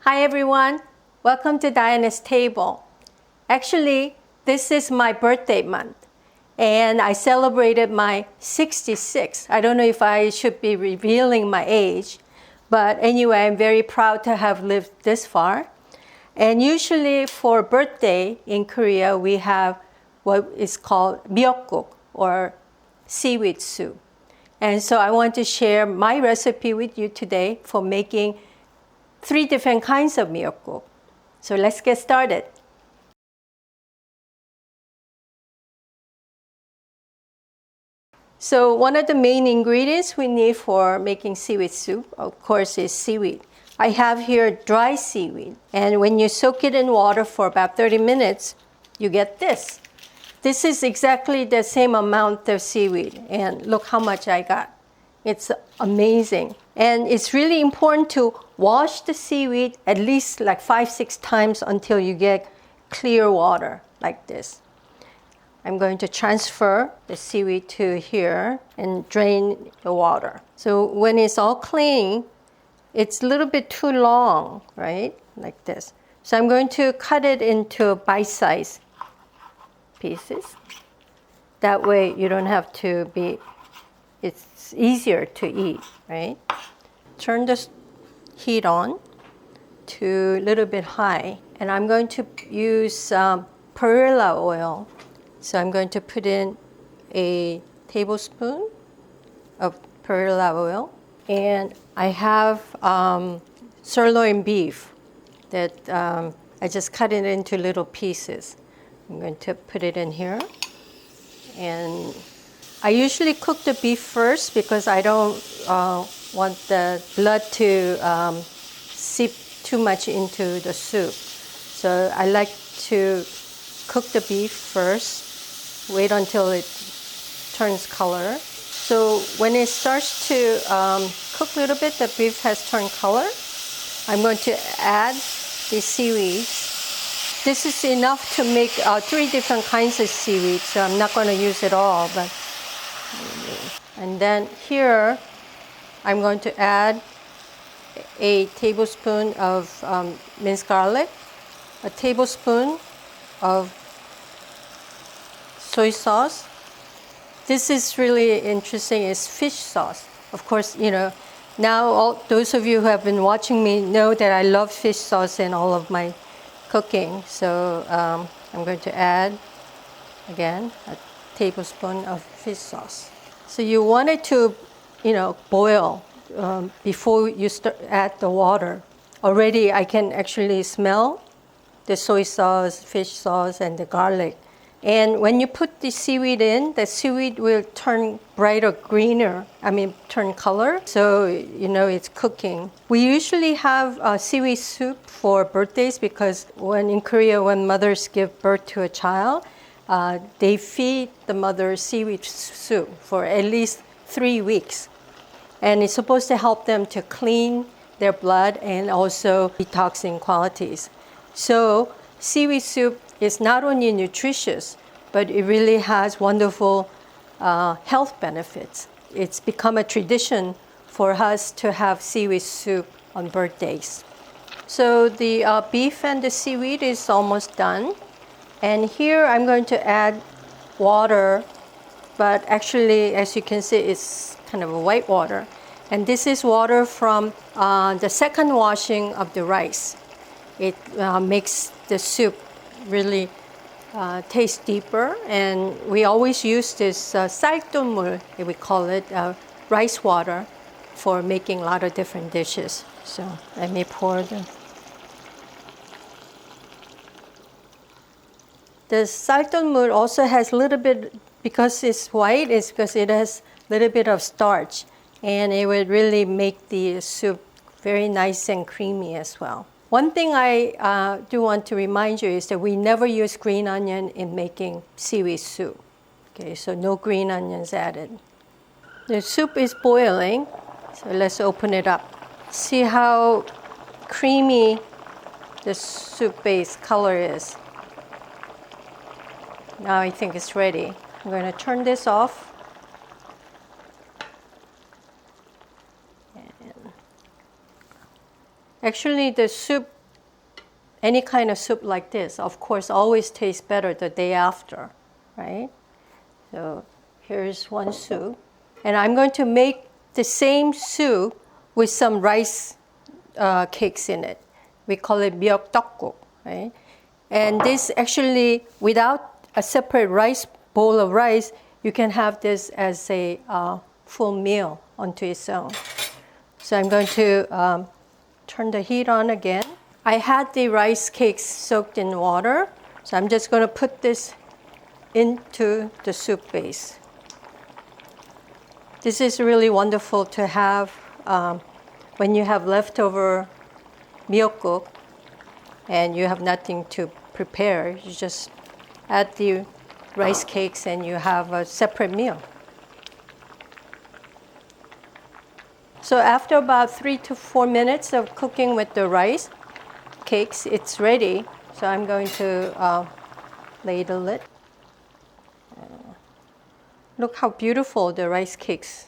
Hi everyone, welcome to Diana's Table. Actually, this is my birthday month and I celebrated my 66. I don't know if I should be revealing my age, but anyway, I'm very proud to have lived this far. And usually for birthday in Korea, we have what is called miyeokguk or seaweed soup. And so I want to share my recipe with you today for making 3 different kinds of miyeokguk. So let's get started. So one of the main ingredients we need for making seaweed soup, of course, is seaweed. I have here dry seaweed, and when you soak it in water for about 30 minutes, you get this. This is exactly the same amount of seaweed, and look how much I got. It's amazing. And it's really important to wash the seaweed at least like 5-6 times until you get clear water like this. I'm going to transfer the seaweed to here and drain the water. So when it's all clean, it's a little bit too long, right? Like this. So I'm going to cut it into bite-sized pieces. That way you don't have to be, it's easier to eat, right? Turn the heat on to a little bit high. And I'm going to use perilla oil. So I'm going to put in a tablespoon of perilla oil. And I have sirloin beef that I just cut it into little pieces. I'm going to put it in here. And I usually cook the beef first because I don't want the blood to seep too much into the soup. So I like to cook the beef first, wait until it turns color. So when it starts to cook a little bit, the beef has turned color. I'm going to add the seaweed. This is enough to make 3 different kinds of seaweed, so I'm not going to use it all. And then here, I'm going to add a tablespoon of minced garlic, a tablespoon of soy sauce. This is really interesting, it's fish sauce. Of course, you know, now all those of you who have been watching me know that I love fish sauce in all of my cooking. So I'm going to add, again, a tablespoon of fish sauce. So you want it to, you know, boil before you add the water. Already I can actually smell the soy sauce, fish sauce, and the garlic. And when you put the seaweed in, the seaweed will turn brighter greener, turn color. So, you know, it's cooking. We usually have seaweed soup for birthdays because in Korea, when mothers give birth to a child, they feed the mother seaweed soup for at least 3 weeks. And it's supposed to help them to clean their blood and also detoxing qualities. So seaweed soup is not only nutritious, but it really has wonderful health benefits. It's become a tradition for us to have seaweed soup on birthdays. So the beef and the seaweed is almost done. And here I'm going to add water, but actually, as you can see, it's kind of a white water. And this is water from the second washing of the rice. It makes the soup really taste deeper. And we always use this 쌀뜨물, we call it, rice water, for making a lot of different dishes. So let me pour the 쌀뜨물 also has a little bit, because it's white, it's because it has a little bit of starch. And it would really make the soup very nice and creamy as well. One thing I do want to remind you is that we never use green onion in making seaweed soup. Okay, so no green onions added. The soup is boiling, so let's open it up. See how creamy the soup base color is. Now I think it's ready. I'm going to turn this off. Actually, the soup, any kind of soup like this, of course, always tastes better the day after, right? So here's one soup. And I'm going to make the same soup with some rice cakes in it. We call it miok tteokguk, right? And this actually, without a separate rice bowl of rice, you can have this as a full meal onto its own. So I'm going to turn the heat on again. I had the rice cakes soaked in water, so I'm just going to put this into the soup base. This is really wonderful to have when you have leftover miokguk and you have nothing to prepare. You just add the rice cakes and you have a separate meal. So after about 3 to 4 minutes of cooking with the rice cakes, it's ready. So I'm going to ladle it. Look how beautiful the rice cakes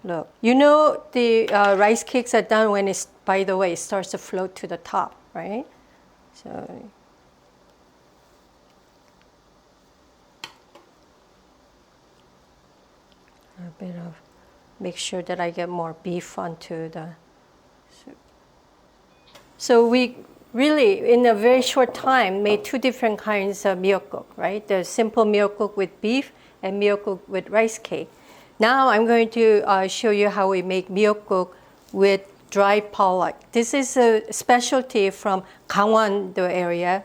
look. You know the rice cakes are done when it's, by the way, it starts to float to the top, right? So a bit of, make sure that I get more beef onto the soup. So we really, in a very short time, made 2 different kinds of miokguk, right? The simple miokguk with beef and miokguk with rice cake. Now I'm going to show you how we make miokguk with dry pollock. This is a specialty from Gangwon-do area.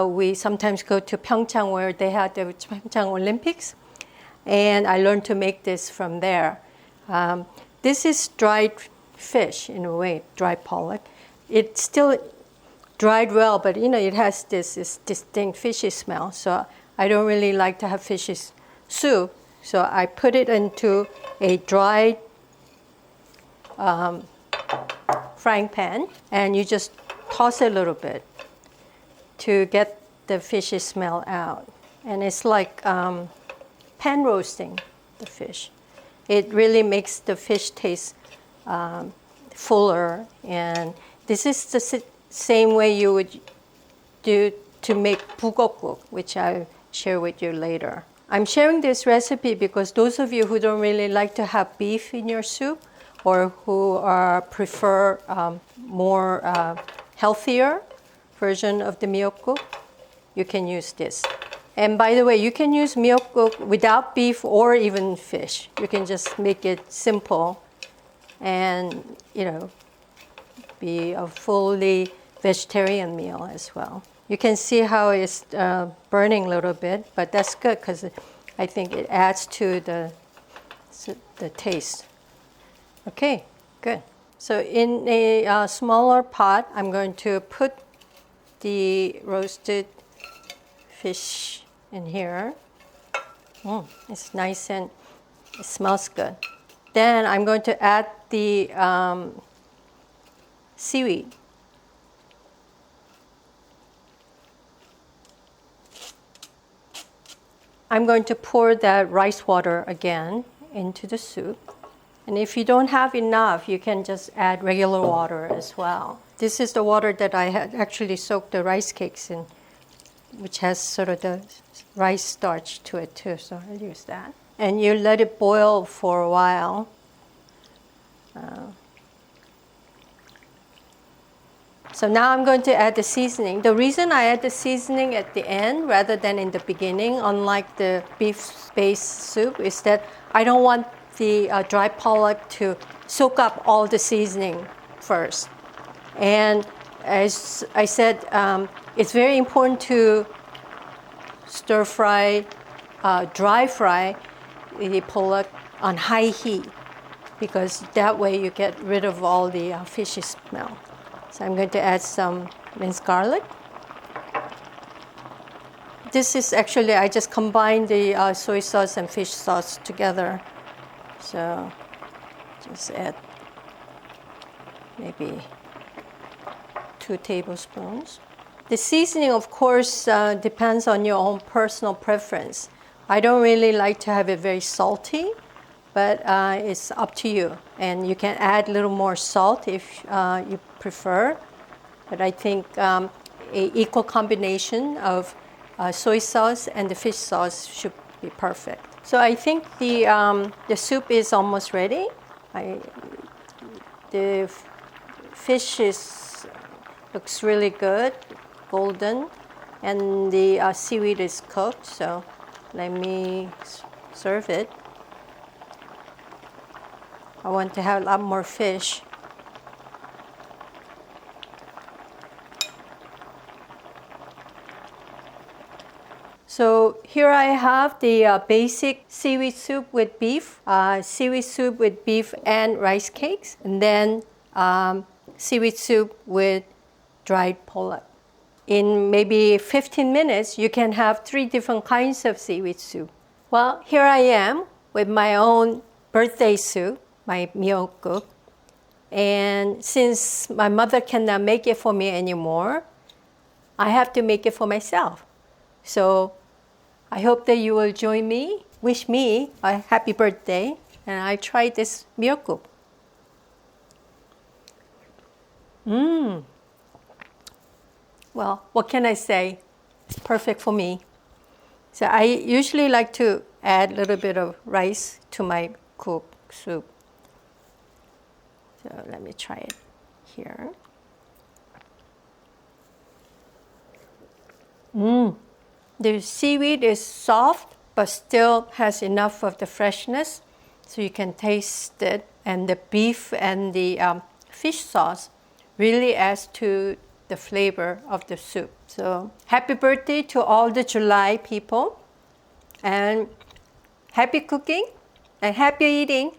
We sometimes go to Pyeongchang where they had the Pyeongchang Olympics, and I learned to make this from there. This is dried fish in a way, dry pollock. It's still dried well, but you know it has this distinct fishy smell. So I don't really like to have fishy soup. So I put it into a dry frying pan, and you just toss it a little bit to get the fishy smell out. And it's like pan roasting the fish. It really makes the fish taste fuller. And this is the same way you would do to make bulgokkuk, which I'll share with you later. I'm sharing this recipe because those of you who don't really like to have beef in your soup or who prefer more healthier version of the miokguk, you can use this. And by the way, you can use miokguk without beef or even fish. You can just make it simple and, you know, be a fully vegetarian meal as well. You can see how it's burning a little bit, but that's good because I think it adds to the taste. Okay, good. So in a smaller pot, I'm going to put the roasted fish in here. It's nice and it smells good. Then I'm going to add the seaweed. I'm going to pour that rice water again into the soup. And if you don't have enough, you can just add regular water as well. This is the water that I had actually soaked the rice cakes in, which has sort of the rice starch to it too, so I'll use that. And you let it boil for a while. So now I'm going to add the seasoning. The reason I add the seasoning at the end rather than in the beginning, unlike the beef-based soup, is that I don't want the dry pollock to soak up all the seasoning first. And as I said, it's very important to stir fry, dry fry the pollock on high heat, because that way you get rid of all the fishy smell. So I'm going to add some minced garlic. This is actually, I just combined the soy sauce and fish sauce together. So just add maybe 2 tablespoons. The seasoning, of course, depends on your own personal preference. I don't really like to have it very salty, but it's up to you. And you can add a little more salt if you prefer. But I think a equal combination of soy sauce and the fish sauce should be perfect. So I think the soup is almost ready. The fish looks really good, golden, and the seaweed is cooked. So let me serve it. I want to have a lot more fish. So here I have the basic seaweed soup with beef, seaweed soup with beef and rice cakes, and then seaweed soup with dried pollock. In maybe 15 minutes, you can have 3 different kinds of seaweed soup. Well, here I am with my own birthday soup, my meal cook. And since my mother cannot make it for me anymore, I have to make it for myself. So I hope that you will join me, wish me a happy birthday, and I try this meal cook. Well, what can I say? It's perfect for me. So I usually like to add a little bit of rice to my cooked soup. So let me try it here. The seaweed is soft, but still has enough of the freshness, so you can taste it. And the beef and the fish sauce really adds to the flavor of the soup. So happy birthday to all the July people, and happy cooking and happy eating.